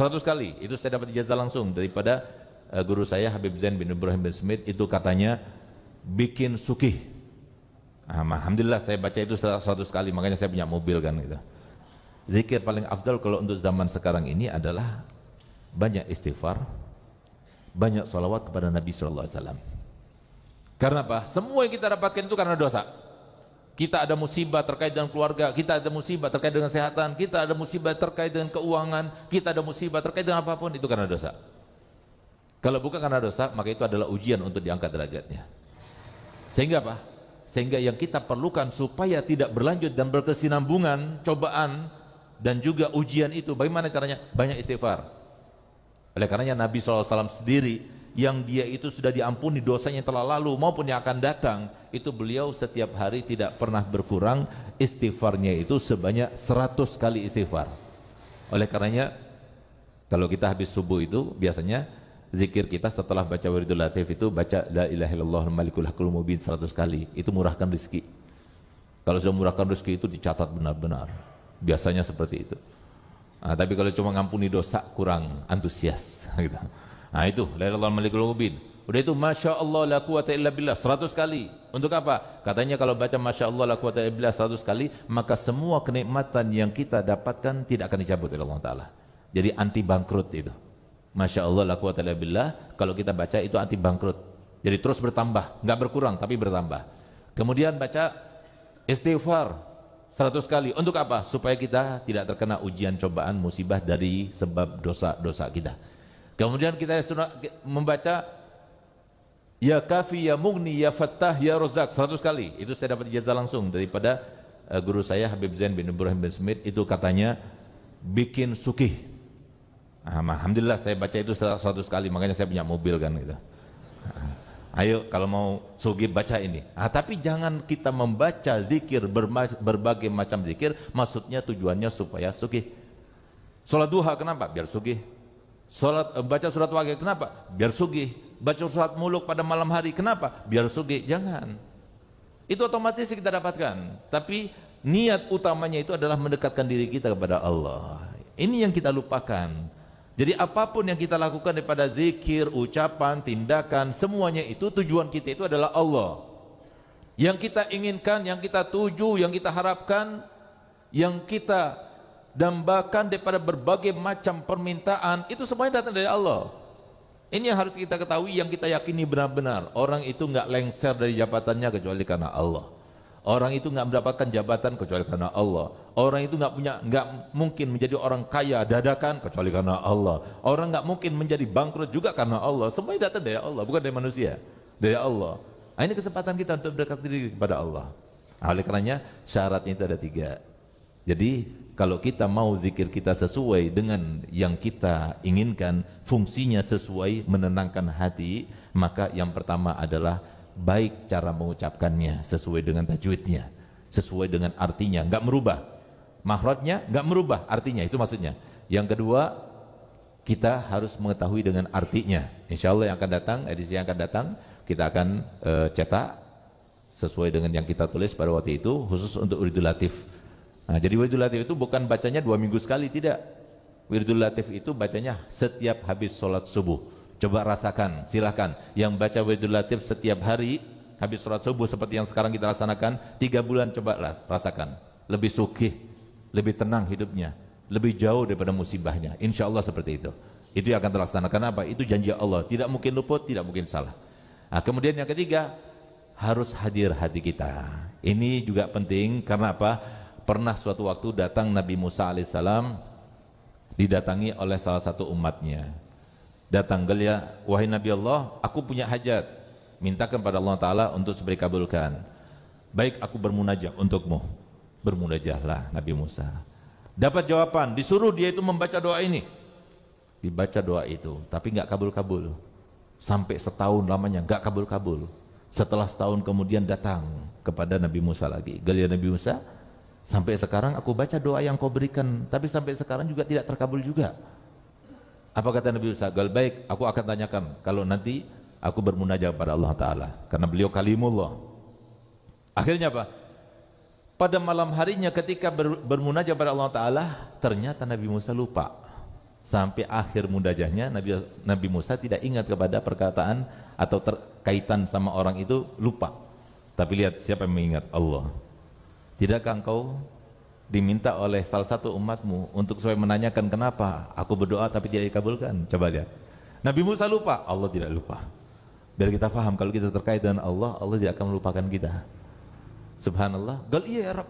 100 kali. Itu saya dapat ijazah langsung daripada guru saya Habib Zain bin Ibrahim bin Smith. Itu katanya bikin sukih. Alhamdulillah saya baca itu 100 kali, makanya saya punya mobil kan gitu. Zikir paling afdal kalau untuk zaman sekarang ini adalah banyak istighfar, banyak salawat kepada Nabi SAW. Karena apa? Semua yang kita dapatkan itu karena dosa. Kita ada musibah terkait dengan keluarga, kita ada musibah terkait dengan kesehatan, kita ada musibah terkait dengan keuangan, kita ada musibah terkait dengan apapun, itu karena dosa. Kalau bukan karena dosa, maka itu adalah ujian untuk diangkat derajatnya. Sehingga apa? Sehingga yang kita perlukan supaya tidak berlanjut dan berkesinambungan cobaan dan juga ujian itu, bagaimana caranya? Banyak istighfar. Oleh karenanya Nabi SAW sendiri, yang dia itu sudah diampuni dosanya yang telah lalu maupun yang akan datang, itu beliau setiap hari tidak pernah berkurang istighfarnya itu sebanyak 100 kali istighfar. Oleh karenanya kalau kita habis subuh itu biasanya zikir kita setelah baca wiridul latif itu baca la ilaha illallah malikul haqqul mubin 100 kali. Itu murahkan rezeki. Kalau sudah murahkan rezeki itu dicatat benar-benar, biasanya seperti itu. Tapi kalau cuma ngampuni dosa kurang antusias gitu. Itu la ilaha illallah malikul mubin. Udah itu masya Allah la quwata illa billah 100 kali. Untuk apa? Katanya kalau baca masya Allah la quwata illa billah 100 kali, maka semua kenikmatan yang kita dapatkan tidak akan dicabut oleh Allah Ta'ala. Jadi anti bangkrut itu. Masya Allah la quwata illa billah, kalau kita baca itu anti bangkrut. Jadi terus bertambah, nggak berkurang tapi bertambah. Kemudian baca istighfar 100 kali. Untuk apa? Supaya kita tidak terkena ujian, cobaan, musibah dari sebab dosa-dosa kita. Kemudian kita membaca ya kafi ya mugni ya fattah ya rozak 100 kali. Itu saya dapat ijazah langsung daripada guru saya Habib Zain bin Ibrahim bin Smith. Itu katanya bikin sukih. Alhamdulillah saya baca itu 100 kali, makanya saya punya mobil kan gitu. Ayo kalau mau sugih baca ini. Tapi jangan kita membaca zikir berbagai macam zikir, maksudnya tujuannya supaya sugih. Salat duha kenapa? Biar sugih. Baca surat Waqiah kenapa? Biar sugih. Baca surat Muluk pada malam hari kenapa? Biar sugih. Jangan. Itu otomatis kita dapatkan. Tapi niat utamanya itu adalah mendekatkan diri kita kepada Allah. Ini yang kita lupakan. Jadi apapun yang kita lakukan daripada zikir, ucapan, tindakan, semuanya itu tujuan kita itu adalah Allah. Yang kita inginkan, yang kita tuju, yang kita harapkan, yang kita dambakan daripada berbagai macam permintaan, itu semuanya datang dari Allah. Ini yang harus kita ketahui, yang kita yakini benar-benar. Orang itu nggak lengser dari jabatannya kecuali karena Allah. Orang itu nggak mendapatkan jabatan kecuali karena Allah. Orang itu nggak mungkin menjadi orang kaya dadakan kecuali karena Allah. Orang nggak mungkin menjadi bangkrut juga karena Allah. Semuanya datang dari Allah, bukan dari manusia, dari Allah. Ini kesempatan kita untuk berdekat diri kepada Allah. Oleh karenanya syaratnya itu ada 3. Jadi kalau kita mau zikir kita sesuai dengan yang kita inginkan, fungsinya sesuai menenangkan hati, maka yang pertama adalah baik cara mengucapkannya sesuai dengan tajwidnya, sesuai dengan artinya, nggak merubah makhrajnya, nggak merubah artinya, itu maksudnya. Yang kedua, kita harus mengetahui dengan artinya. Insya Allah yang akan datang, edisi yang akan datang, kita akan cetak sesuai dengan yang kita tulis pada waktu itu, khusus untuk wiridul latif. Jadi wiridul latif itu bukan bacanya 2 minggu sekali, tidak. Wiridul latif itu bacanya setiap habis sholat subuh. Coba rasakan, silahkan yang baca wiridul latif setiap hari habis sholat subuh seperti yang sekarang kita laksanakan 3 bulan, coba rasakan. Lebih sukih, lebih tenang hidupnya, lebih jauh daripada musibahnya. Insya Allah seperti itu. Itu yang akan terlaksanakan. Apa? Itu janji Allah, tidak mungkin luput, tidak mungkin salah. Kemudian yang ketiga, harus hadir hati kita. Ini juga penting, karena apa? Pernah suatu waktu datang Nabi Musa alaihissalam, didatangi oleh salah satu umatnya. Datang gelia, wahai Nabi Allah, aku punya hajat, mintakan pada Allah Ta'ala untuk supaya kabulkan. Baik, aku bermunajat untukmu. Bermunajatlah Nabi Musa. Dapat jawaban, disuruh dia itu membaca doa ini. Dibaca doa itu, tapi nggak kabul-kabul. Sampai setahun lamanya nggak kabul-kabul. Setelah setahun kemudian datang kepada Nabi Musa lagi. Gelia Nabi Musa, sampai sekarang aku baca doa yang kau berikan, tapi sampai sekarang juga tidak terkabul juga. Apa kata Nabi Musa? Gal baik, aku akan tanyakan kalau nanti aku bermunajat pada Allah Ta'ala, karena beliau kalimullah. Akhirnya apa? Pada malam harinya ketika bermunajat pada Allah Ta'ala, ternyata Nabi Musa lupa. Sampai akhir mudajahnya Nabi Musa tidak ingat kepada perkataan atau terkaitan sama orang itu, lupa. Tapi lihat siapa yang mengingat? Allah. Tidakkah engkau diminta oleh salah satu umatmu untuk supaya menanyakan kenapa aku berdoa tapi tidak dikabulkan? Coba lihat. Nabi Musa lupa, Allah tidak lupa. Biar kita paham kalau kita terkait dengan Allah, Allah tidak akan melupakan kita. Subhanallah. Gal iya ya Rabb,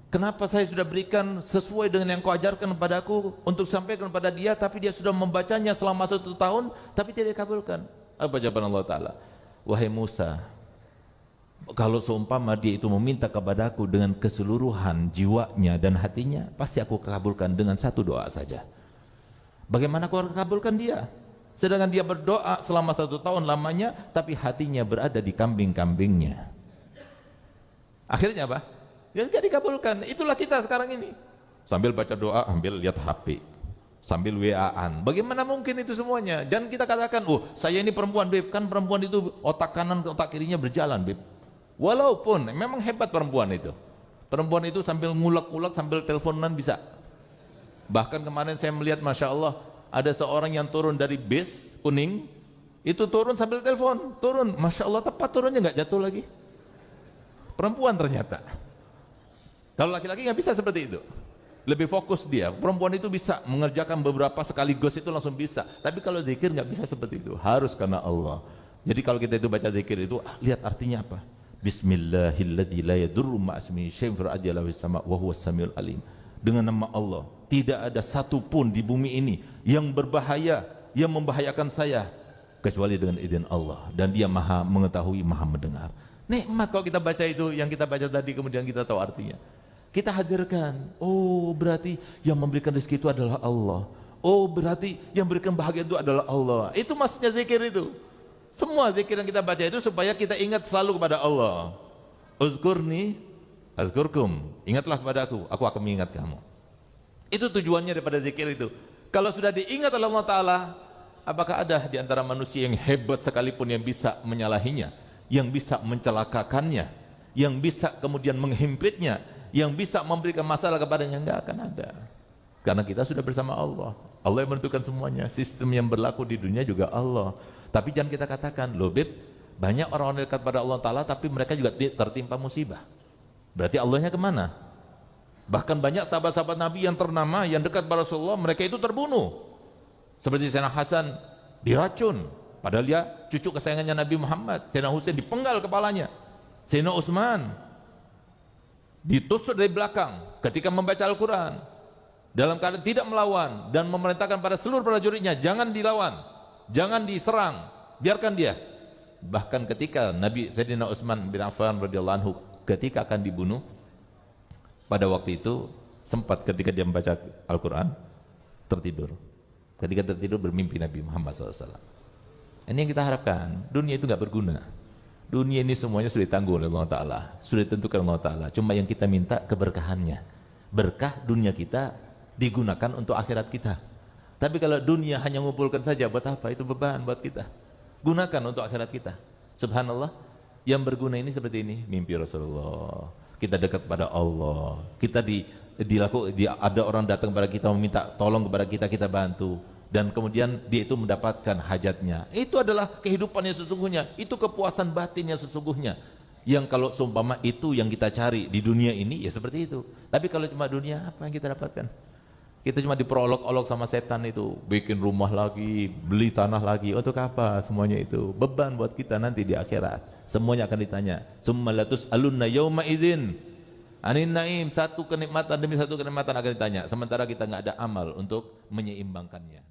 kenapa saya sudah berikan sesuai dengan yang kau ajarkan kepadaku untuk sampaikan kepada dia, tapi dia sudah membacanya selama 1 tahun tapi tidak dikabulkan? Apa jawaban Allah Ta'ala? Wahai Musa, kalau seumpama dia itu meminta kepadaku dengan keseluruhan jiwanya dan hatinya, pasti aku kabulkan dengan 1 doa saja. Bagaimana aku akan kabulkan dia? Sedangkan dia berdoa selama 1 tahun lamanya, tapi hatinya berada di kambing-kambingnya. Akhirnya apa? Ya tidak dikabulkan. Itulah kita sekarang ini. Sambil baca doa, sambil lihat HP, sambil WA-an. Bagaimana mungkin itu semuanya? Jangan kita katakan, oh saya ini perempuan, Beb. Kan perempuan itu otak kanan ke otak kirinya berjalan, Beb. Walaupun memang hebat perempuan itu. Perempuan itu sambil ngulek-ngulek, sambil teleponan bisa. Bahkan kemarin saya melihat, Masya Allah, ada seorang yang turun dari bis kuning, itu turun sambil telepon, turun, Masya Allah, tepat turunnya, nggak jatuh lagi. Perempuan ternyata. Kalau laki-laki nggak bisa seperti itu, lebih fokus dia. Perempuan itu bisa mengerjakan beberapa sekaligus, itu langsung bisa. Tapi kalau zikir nggak bisa seperti itu, harus karena Allah. Jadi kalau kita itu baca zikir itu, lihat artinya apa? Bismillahilladzi la yadurru ma'asmihi syai'un fil ardi wala fis sama' wa huwas samiul alim. Dengan nama Allah, tidak ada satu pun di bumi ini yang berbahaya, yang membahayakan saya, kecuali dengan izin Allah, dan dia maha mengetahui, maha mendengar. Nikmat kalau kita baca itu, yang kita baca tadi, kemudian kita tahu artinya. Kita hadirkan, oh berarti yang memberikan rezeki itu adalah Allah. Oh berarti yang memberikan bahagia itu adalah Allah. Itu maksudnya zikir itu. Semua zikir yang kita baca itu supaya kita ingat selalu kepada Allah. Uzkurni azkurkum, ingatlah kepada aku akan mengingat kamu. Itu tujuannya daripada zikir itu. Kalau sudah diingat oleh Allah Ta'ala, apakah ada di antara manusia yang hebat sekalipun yang bisa menyalahinya, yang bisa mencelakakannya, yang bisa kemudian menghimpitnya, yang bisa memberikan masalah kepadanya? Enggak akan ada. Karena kita sudah bersama Allah. Allah yang menentukan semuanya. Sistem yang berlaku di dunia juga Allah. Tapi jangan kita katakan, loh Bib, banyak orang-orang dekat pada Allah Ta'ala tapi mereka juga tertimpa musibah. Berarti Allahnya kemana? Bahkan banyak sahabat-sahabat Nabi yang ternama, yang dekat pada Rasulullah, mereka itu terbunuh. Seperti Sayyidina Hasan diracun, padahal dia cucu kesayangannya Nabi Muhammad. Sayyidina Husain dipenggal kepalanya. Sayyidina Utsman ditusuk dari belakang ketika membaca Al-Quran, dalam keadaan tidak melawan, dan memerintahkan pada seluruh prajuritnya, jangan dilawan, jangan diserang, biarkan dia. Bahkan ketika Nabi Sayyidina Utsman bin Affan radhiyallahu anhu ketika akan dibunuh, pada waktu itu sempat ketika dia membaca Al-Quran tertidur. Ketika tertidur bermimpi Nabi Muhammad SAW. Ini yang kita harapkan. Dunia itu nggak berguna. Dunia ini semuanya sudah ditanggung oleh Allah Ta'ala, sudah ditentukan Allah Ta'ala. Cuma yang kita minta keberkahannya. Berkah dunia kita digunakan untuk akhirat kita. Tapi kalau dunia hanya mengumpulkan saja, buat apa? Itu beban buat kita. Gunakan untuk akhirat kita. Subhanallah, yang berguna ini seperti ini, mimpi Rasulullah. Kita dekat pada Allah. Kita ada orang datang kepada kita meminta tolong kepada kita, kita bantu. Dan kemudian dia itu mendapatkan hajatnya. Itu adalah kehidupan yang sesungguhnya. Itu kepuasan batin yang sesungguhnya. Yang kalau seumpama itu yang kita cari di dunia ini, ya seperti itu. Tapi kalau cuma dunia, apa yang kita dapatkan? Kita cuma diperolok-olok sama setan itu, bikin rumah lagi, beli tanah lagi, untuk apa semuanya itu? Beban buat kita nanti di akhirat. Semuanya akan ditanya. Summa latus'alunna yauma idzin anin naim, satu kenikmatan demi satu kenikmatan akan ditanya. Sementara kita nggak ada amal untuk menyeimbangkannya.